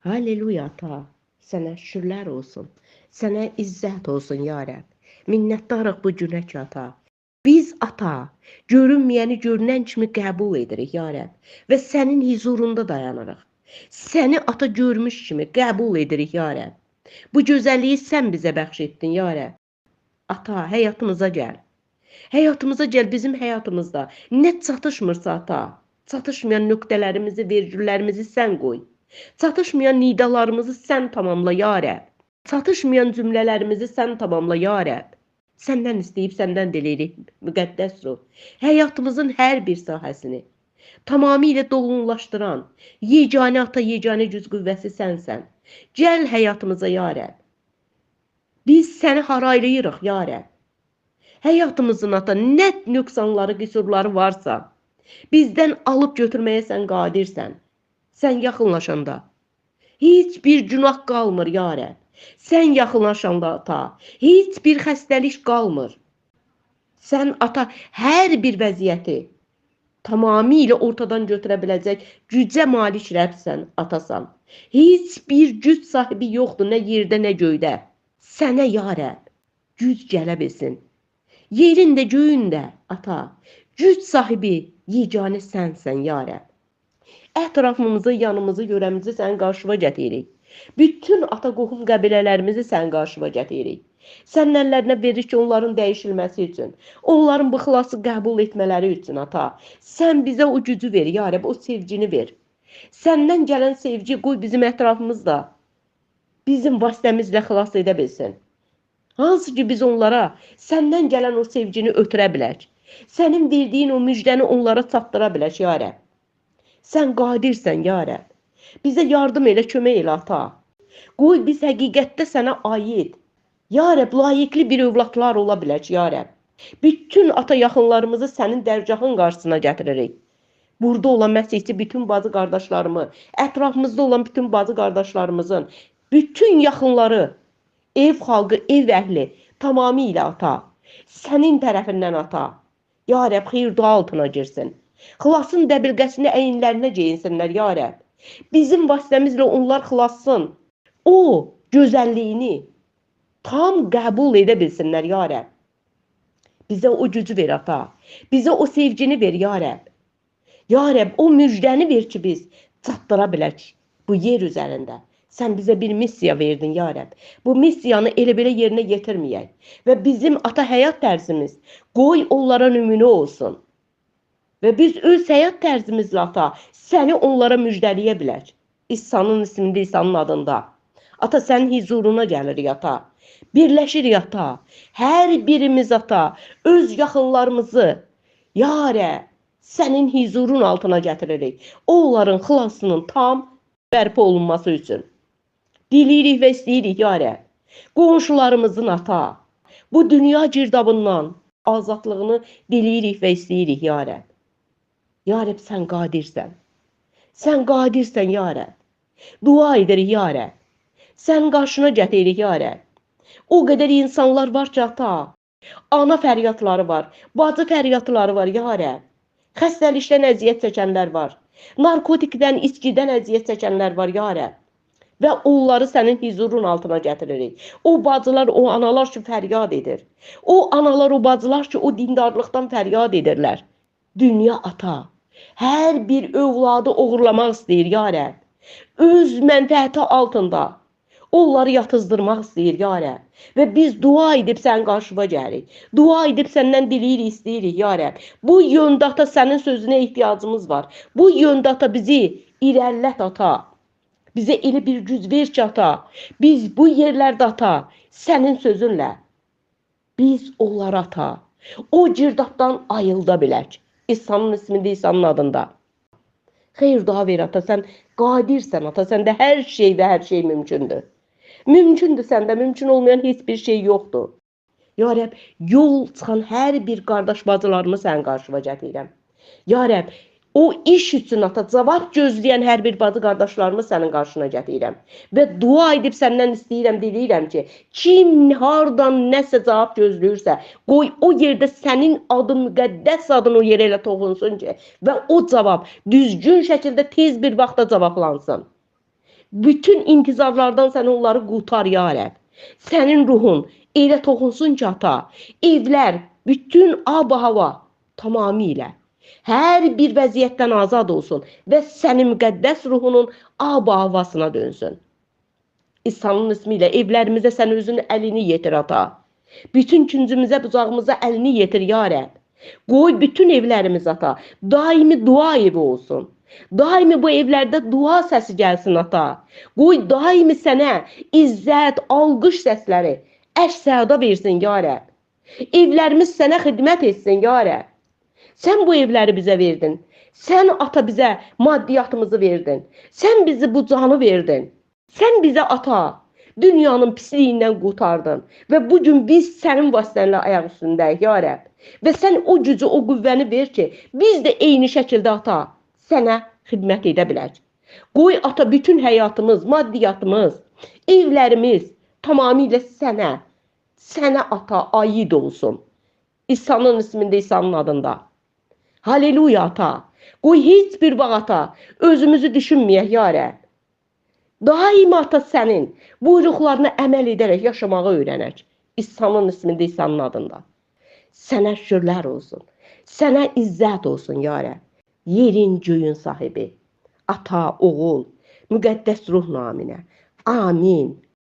Halleluya ata. Sənə şükürlər olsun. Sənə izzət olsun ya Rəbb. Minnətdarıq bu günə ki ata. Biz ata, görünməyəni görünən kimi qəbul edirik ya Rəbb. Və sənin huzurunda dayanırıq. Səni ata görmüş kimi qəbul edirik ya Rəbb. Bu gözəlliyi sən bizə bəxş etdin ya Rəbb. Ata, həyatımıza gəl. Həyatımıza gəl, bizim həyatımızda nə çatışmırsa ata, çatışmayan nöqtələrimizi, vergüllərimizi sən qoy. Çatışmayan nidalarımızı sən tamamla ya Rəbb. Çatışmayan cümlələrimizi sən tamamla ya Rəbb. Səndən istəyib səndən diləyirik müqəddəs ruh. Həyatımızın hər bir sahəsini tamamilə dolunlaşdıran yeganə ata, yeganə güc qüvvəsi sənsən. Gəl həyatımıza ya Rəbb. Biz səni haraylayırıq ya Rəbb. Həyatımızın ata nə nöqsanları, qüsurları varsa, bizdən alıb götürməyə sən qadirsən. Sən yaxınlaşanda heç bir günah qalmır ya Rəbb. Sən yaxınlaşanda ata, heç bir xəstəlik qalmır. Sən ata hər bir vəziyyəti tamamilə ortadan götürə biləcək gücə malik Rəbbsən, atasan. Heç bir güc sahibi yoxdur, nə yerdə, nə göydə. Sənə ya Rəbb, güc gələ bilsin. Yerində, göyündə ata, güc sahibi yeganə sənsən ya Rəbb. Ətrafımızı, yanımızı, görəmizi sən qarşıva gətiririk. Bütün ata qohum qəbilələrimizi sən qarşıva gətiririk. Sən əllərinə veririk ki, onların dəyişilməsi üçün, onların bu xilası qəbul etmələri üçün ata. Sən bizə o gücü ver ya Rəbb, o sevgini ver. Səndən gələn sevgi qoy bizim ətrafımızda, bizim vasitəmizlə xilas edə bilsin. Hansı ki biz onlara səndən gələn o sevgini ötürə bilək. Sənin verdiyin o müjdəni onlara çatdıra bilək ya Rəbb. Sən qadirsən ya Rəbb. Bizə yardım elə, kömək elə ata. Qoy biz həqiqətdə sənə aid, ya Rəbb, layiqli bir övladlar ola bilək ya Rəbb. Bütün ata yaxınlarımızı sənin dərgahın qarşısına gətiririk. Burada olan məsihçi bütün bacı qardaşlarımı, ətrafımızda olan bütün bacı qardaşlarımızın, bütün yaxınları, ev xalqı, ev əhli tamamilə ata, sənin tərəfindən ata, ya Rəbb, xeyir dua altına girsin. Xilasın dəbilqəsini əyinlərinə geyinsinlər ya Rəbb. Bizim vasitəmizlə onlar xilassın. O gözəlliyini tam qəbul edə bilsinlər ya Rəbb. Bizə o gücü ver ata. Bizə o sevgini ver ya Rəbb. Ya Rəbb, o müjdəni ver ki biz çatdıra bilək bu yer üzərində. Sən bizə bir missiya verdin ya Rəbb. Bu missiyanı elə belə yerinə yetirməyək. Və bizim ata həyat tərzimiz qoy onlara nümunə olsun. Və biz öz həyat tərzimizlə ata, səni onlara müjdəliyə bilək. İsa'nın ismində, İsa'nın adında. Ata, sənin huzuruna gəlirik ata. Birləşirik ata. Hər birimiz ata, öz yaxınlarımızı, ya Rəbb, sənin huzurun altına gətiririk. Onların xilasının tam bərpa olunması üçün. Diləyirik və istəyirik ya Rəbb. Qonşularımızın ata, bu dünya girdabından azadlığını diləyirik və istəyirik ya Rəbb. Ya Rəbb, sən qadirsən. Sən qadirsən ya Rəbb. Dua edirik ya Rəbb. Sən qarşına gətiririk ya Rəbb. O qədər insanlar var ki ata, ana fəryadları var, bacı fəryadları var ya Rəbb. Xəstəlikdən əziyyət çəkənlər var. Narkotikdən, içkidən əziyyət çəkənlər var ya Rəbb. Və onları sənin huzurun altına gətiririk. O bacılar, o analar ki fəryad edir. O analar, o bacılar ki o dindarlıqdan fəryad edirlər. Dünya ata, hər bir övladı oğurlamaq istəyir ya Rəbb. Öz mənfəəti altında onları yatızdırmaq istəyir ya Rəbb. Və biz dua edib sən qarşıva gəlirik. Dua edib səndən diləyirik, istəyirik ya Rəbb. Bu yöndə ata sənin sözünə ehtiyacımız var. Bu yöndə ata bizi irəlilət ata. Bizə elə bir güc ver ki ata. Biz bu yerlərdə ata sənin sözünlə biz onları ata o girdabdan ayılda bilək. İsa'nın ismində, İsa'nın adında. Xeyr dua ver ata, sən qadirsən ata, səndə hər şey və hər şey mümkündür. Mümkündür səndə, mümkün olmayan heç bir şey yoxdur. Ya Rəbb, yol çıxan hər bir qardaş bacılarımı sən qarşıva gətirirəm. Ya Rəbb, o iş üçün ata, cavab gözləyən hər bir bacı qardaşlarımı sənin qarşına gətirirəm. Və dua edib səndən istəyirəm, diləyirəm ki, kim hardan nəsə cavab gözləyirsə, qoy o yerdə sənin adın, müqəddəs adın o yerə elə toxunsun ki, və o cavab düzgün şəkildə tez bir vaxtda cavablansın. Bütün intizarlardan sən onları qurtar, ya Rəbb. Sənin ruhun elə toxunsun ki, ata, evlər, bütün ab-hava tamamilə hər bir vəziyyətdən azad olsun və sənin müqəddəs ruhunun ab-havasına dönsün. İsa'nın ismiyle evlərimizə sən özün əlini yetir, ata. Bütün küncümüzə, bucağımıza əlini yetir, ya Rəbb. Qoy bütün evlərimiz, ata, daimi dua evi olsun. Daimi bu evlərdə dua səsi gəlsin, ata. Qoy daimi sənə izzət, alqış səsləri, əş-səda versin, ya Rəbb. Evlərimiz sənə xidmət etsin, ya Rəbb. Sən bu evləri bizə verdin. Sən, ata, bizə maddiyatımızı verdin. Sən bizi bu canı verdin. Sən bizə, ata, dünyanın pisliyindən qurtardın və bugün biz sənin vasitənlə ayaq üstündəyik, ya Rəbb. Və sən o gücü, o qüvvəni ver ki, biz də eyni şəkildə, ata, sənə xidmət edə bilək. Qoy, ata, bütün həyatımız, maddiyatımız, evlərimiz tamamilə sənə, ata, aid olsun. İsa'nın ismində, İsa'nın adında. Haleluya, ata. Qoy heç bir vaxt, ata, özümüzü düşünməyək, ya Rəbb. Daima, ata, sənin buyruqlarına əməl edərək yaşamağı öyrənək. İsa'nın ismində, İsa'nın adında. Sənə şükürlər olsun. Sənə izzət olsun, ya Rəbb. Yerin, göyün sahibi. Ata, oğul, müqəddəs ruh naminə. Amin.